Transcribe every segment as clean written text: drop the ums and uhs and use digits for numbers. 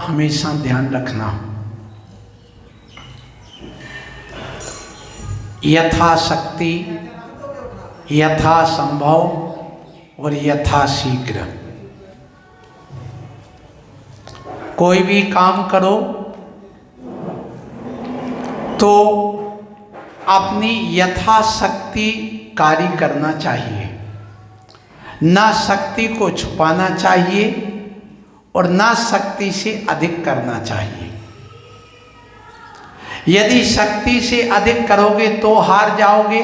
हमेशा ध्यान रखना, यथाशक्ति, यथासंभव और यथाशीघ्र। कोई भी काम करो तो अपनी यथाशक्ति कार्य करना चाहिए, ना शक्ति को छुपाना चाहिए और ना शक्ति से अधिक करना चाहिए। यदि शक्ति से अधिक करोगे तो हार जाओगे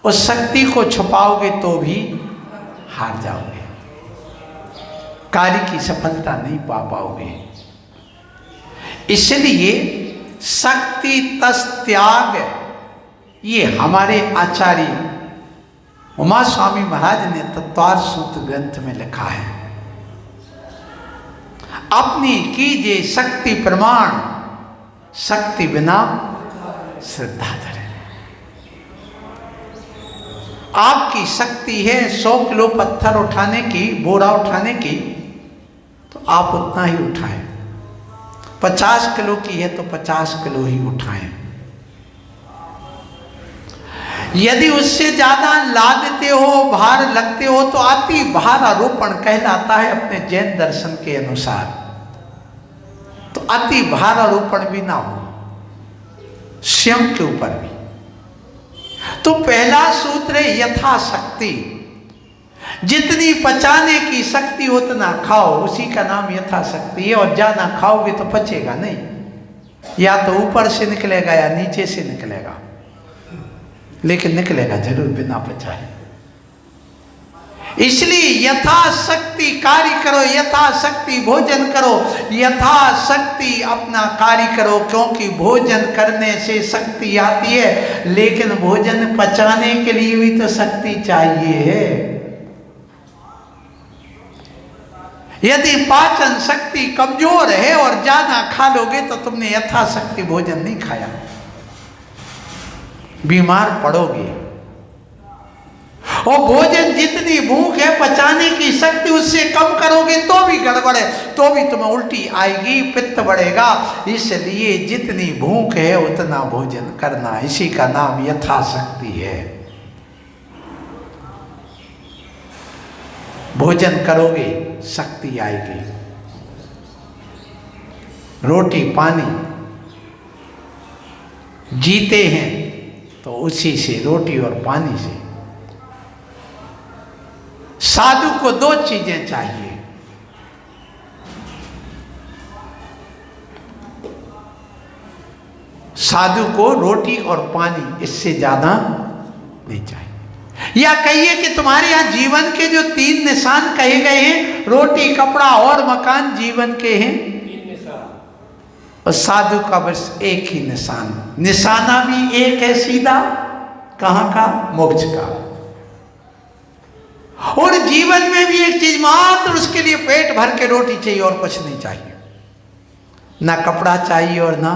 और शक्ति को छुपाओगे तो भी हार जाओगे, कार्य की सफलता नहीं पा पाओगे। इसलिए शक्ति तस् त्याग, ये हमारे आचार्य उमा स्वामी महाराज ने तत्वार्थ सूत्र ग्रंथ में लिखा है। अपनी कीजिए शक्ति प्रमाण, शक्ति बिना श्रद्धा धरे। आपकी शक्ति है 100 किलो पत्थर उठाने की, बोरा उठाने की, तो आप उतना ही उठाएं। 50 किलो की है तो 50 किलो ही उठाएं। यदि उससे ज्यादा लादते हो, भार लगते हो, तो अति भार आरोपण कहलाता है अपने जैन दर्शन के अनुसार। तो अति भार आरोपण भी ना हो स्वयं के ऊपर भी। तो पहला सूत्र है यथाशक्ति, जितनी पचाने की शक्ति उतना खाओ, उसी का नाम यथाशक्ति है। और ज्यादा खाओगे तो पचेगा नहीं, या तो ऊपर से निकलेगा या नीचे से निकलेगा, लेकिन निकलेगा जरूर बिना पचाए। इसलिए यथाशक्ति कार्य करो, यथाशक्ति भोजन करो, यथाशक्ति अपना कार्य करो, क्योंकि भोजन करने से शक्ति आती है, लेकिन भोजन पचाने के लिए भी तो शक्ति चाहिए। यदि पाचन शक्ति कमजोर है और ज्यादा खा लोगे तो तुमने यथाशक्ति भोजन नहीं खाया, बीमार पड़ोगे। और भोजन जितनी भूख है, पचाने की शक्ति उससे कम करोगे तो भी गड़बड़ है, तो भी तुम्हें उल्टी आएगी, पित्त बढ़ेगा। इसलिए जितनी भूख है उतना भोजन करना, इसी का नाम यथाशक्ति है। भोजन करोगे शक्ति आएगी। रोटी पानी जीते हैं तो उसी से, रोटी और पानी से। साधु को 2 चीजें चाहिए, साधु को रोटी और पानी, इससे ज्यादा नहीं चाहिए। या कहिए कि तुम्हारे यहां जीवन के जो 3 निशान कहे गए हैं, रोटी कपड़ा और मकान जीवन के हैं, और साधु का बस एक ही निशान, निशाना भी एक है सीधा, कहां का? मोक्ष का। और जीवन में भी एक चीज मात्र, उसके लिए पेट भर के रोटी चाहिए और कुछ नहीं चाहिए, ना कपड़ा चाहिए और ना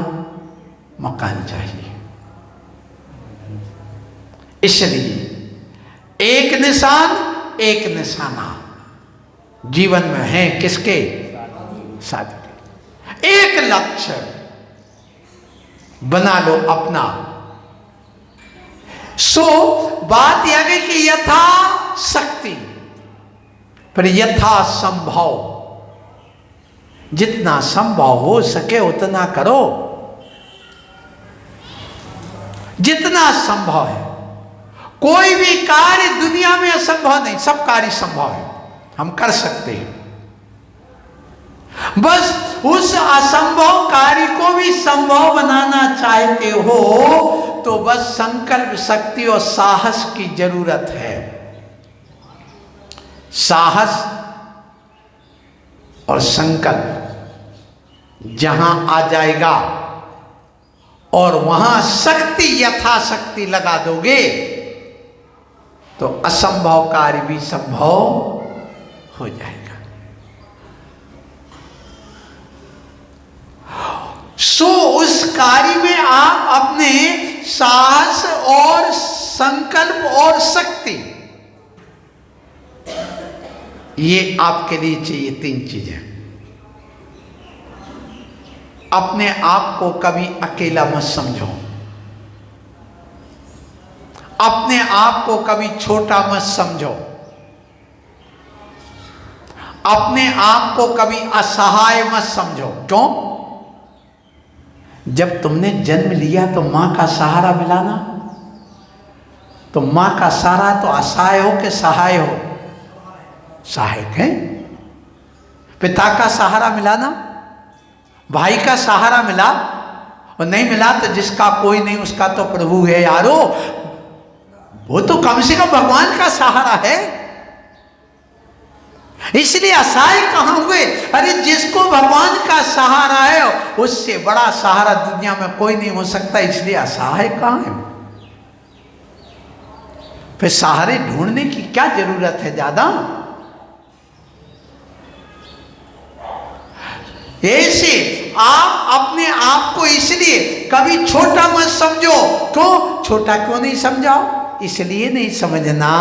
मकान चाहिए। इसलिए एक निशान एक निशाना जीवन में है, किसके? साधु के। एक लक्ष्य बना लो अपना। सो बात यह है कि यथा शक्ति पर यथा संभव, जितना संभव हो सके उतना करो, जितना संभव है। कोई भी कार्य दुनिया में असंभव नहीं, सब कार्य संभव है, हम कर सकते हैं। बस उस असंभव कार्य को भी संभव बनाना चाहते हो तो बस संकल्प शक्ति और साहस की जरूरत है। साहस और संकल्प जहां आ जाएगा और वहां शक्ति यथाशक्ति लगा दोगे तो असंभव कार्य भी संभव हो जाएगा। सो उस कार्य में आप अपने साहस और संकल्प और शक्ति, ये आपके लिए चाहिए 3 चीजें। अपने आप को कभी अकेला मत समझो, अपने आप को कभी छोटा मत समझो, अपने आप को कभी असहाय मत समझो। क्यों? जब तुमने जन्म लिया तो मां का सहारा मिला ना, तो मां का सहारा तो असहाय हो कि सहाय हो? सहायक है। पिता का सहारा मिला ना, भाई का सहारा मिला, और नहीं मिला तो जिसका कोई नहीं उसका तो प्रभु है यारो, वो तो कम से कम भगवान का सहारा है। इसलिए असहाय कहां हुए? अरे जिसको भगवान का सहारा है उससे बड़ा सहारा दुनिया में कोई नहीं हो सकता, इसलिए असहाय कहां है? फिर सहारे ढूंढने की क्या जरूरत है ज्यादा? ऐसे आप अपने आप को इसलिए कभी छोटा मत समझो। क्यों छोटा क्यों नहीं समझाओ? इसलिए नहीं समझना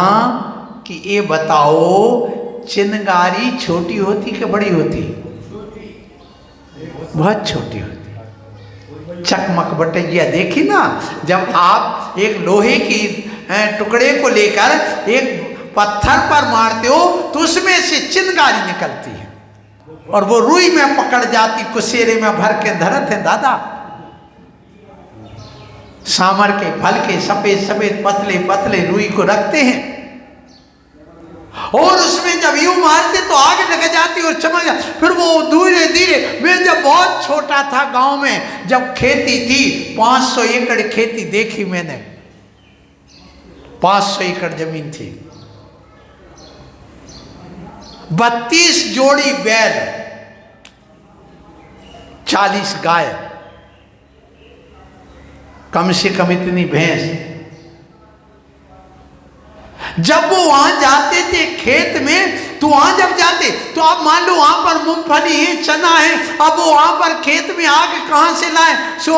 कि ये बताओ चिनगारी छोटी होती कि बड़ी होती? बहुत छोटी होती। चकमक बटैया देखी ना, जब आप एक लोहे की टुकड़े को लेकर एक पत्थर पर मारते हो तो उसमें से चिनगारी निकलती है और वो रुई में पकड़ जाती, कुसेरे में भर के धरत है दादा। सांबर के फल के सफेद सफेद पतले पतले रुई को रखते हैं और उसमें जब यूं मारते तो आग लग जाती और चमक जाती। फिर वो धीरे धीरे, मैं जब बहुत छोटा था गांव में, जब खेती थी 500 एकड़ खेती देखी मैंने, 500 एकड़ जमीन थी, 32 जोड़ी बैल, 40 गाय, कम से कम इतनी भैंस। जब वो वहां जाते थे खेत में, तो वहां जब जाते तो आप मान लो वहां पर मूंगफली है, चना है, अब वो वहां पर खेत में आग कहां से लाए? सो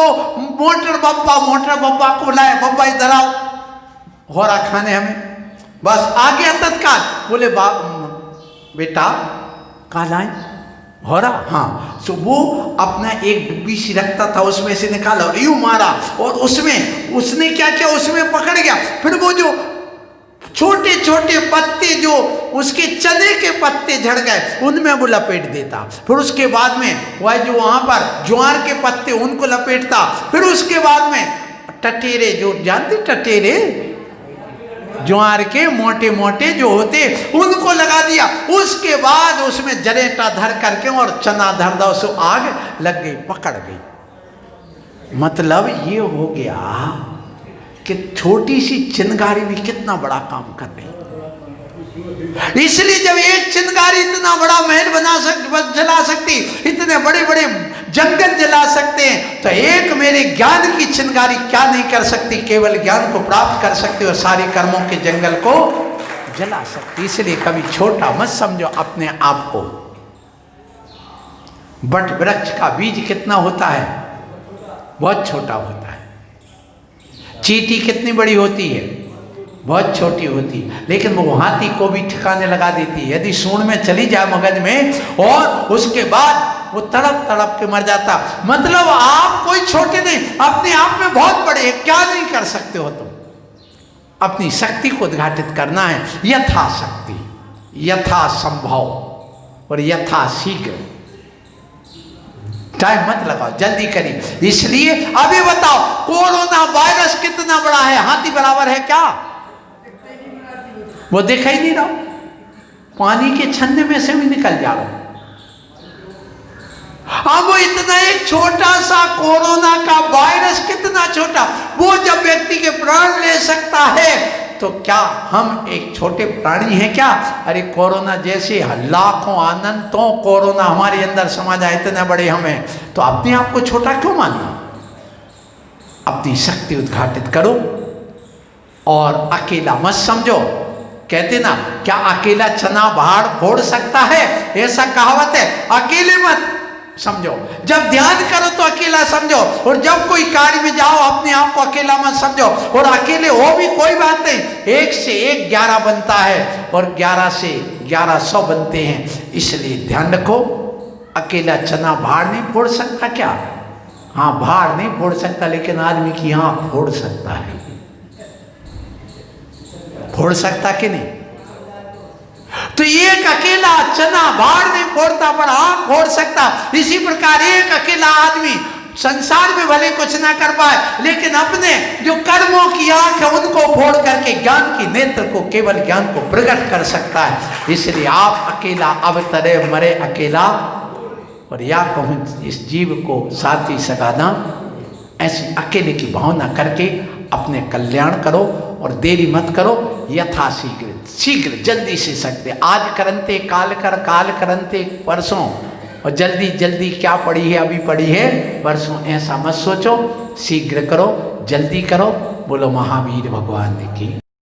मोटर बब्बा को लाए, बब्बा इधर आओ, हो रहा खाने हमें, बस आ गया तत्काल। बोले बेटा कहाँ लाए? हो रहा, हाँ। तो वो अपना एक डुब्बी सी रखता था, उसमें से निकाला और यूं मारा, और उसमें उसने क्या किया, उसमें पकड़ गया। फिर वो जो छोटे छोटे पत्ते जो उसके चने के पत्ते झड़ गए उनमें वो लपेट देता। फिर उसके बाद में वह जो वहां पर ज्वार के पत्ते उनको लपेटता। फिर उसके बाद में टटेरे, जो जानते टटेरे, ज्वार के मोटे मोटे जो होते उनको लगा दिया। उसके बाद उसमें जरेटा धर करके और चना धर दो, सो आग लग गई, पकड़ गई। मतलब ये हो गया कि छोटी सी चिनगारी भी कितना बड़ा काम कर रही। इसलिए जब एक चिनगारी इतना बड़ा महल जला सकती, इतने बड़े बड़े जंगल जला सकते हैं, तो एक मेरे ज्ञान की चिनगारी क्या नहीं कर सकती? केवल ज्ञान को प्राप्त कर सकती और सारे कर्मों के जंगल को जला सकती। इसलिए कभी छोटा मत समझो अपने आप को। बट वृक्ष का बीज कितना होता है? बहुत छोटा होता है। चींटी कितनी बड़ी होती है? बहुत छोटी होती, लेकिन वो हाथी को भी ठिकाने लगा देती है। यदि सूंड में चली जाए मगज में, और उसके बाद वो तड़प तड़प के मर जाता। मतलब आप कोई छोटे नहीं, अपने आप में बहुत बड़े हैं। क्या नहीं कर सकते हो तुम? अपनी शक्ति को उद्घाटित करना है, यथाशक्ति, यथा संभव और यथा शीघ्र। टाइम मत लगाओ, जल्दी करिए। इसलिए अभी बताओ, कोरोना वायरस कितना बड़ा है? हाथी बराबर है क्या? वो दिखाई नहीं रहा, पानी के छन्ने में से भी निकल जा रहा। अब वो इतना एक छोटा सा कोरोना का वायरस, कितना छोटा, वो जब व्यक्ति के प्राण ले सकता है, तो क्या हम एक छोटे प्राणी हैं क्या? अरे कोरोना जैसे लाखों अनंतों कोरोना हमारे अंदर समा जाए, इतने बड़े हमें, तो अपने आप को छोटा क्यों मानना? अपनी शक्ति उद्घाटित करो और अकेला मत समझो। कहते ना, क्या अकेला चना भाड़ फोड़ सकता है? ऐसा कहावत है। अकेले मत समझो, जब ध्यान करो तो अकेला समझो, और जब कोई कार्य में जाओ अपने आप को अकेला मत समझो। और अकेले हो भी कोई बात नहीं, 1 से 1 11 बनता है और 11 से 1100 बनते हैं। इसलिए ध्यान रखो, अकेला चना भाड़ नहीं फोड़ सकता क्या? हाँ भाड़ नहीं फोड़ सकता, लेकिन आदमी की आंख फोड़ सकता है। फोड़ सकता कि नहीं? तो एक अकेला चना भाड़ नहीं फोड़ता, पर आंख फोड़ सकता। इसी प्रकार एक अकेला आदमी संसार में भले कुछ ना कर पाए, लेकिन अपने जो कर्मों की आंख है उनको फोड़ करके ज्ञान की नेत्र को, केवल ज्ञान को प्रकट कर सकता है। इसलिए आप अकेला अवतरे मरे अकेला, और या कहूँ इस जीव को साथी सगाना, ऐसी अकेले की भावना करके अपने कल्याण करो और देरी मत करो। यथा शीघ्र, शीघ्र जल्दी से सकते, आज करंते काल कर, काल करंते परसों, और जल्दी जल्दी क्या पड़ी है, अभी पड़ी है परसों, ऐसा मत सोचो। शीघ्र करो, जल्दी करो। बोलो महावीर भगवान की।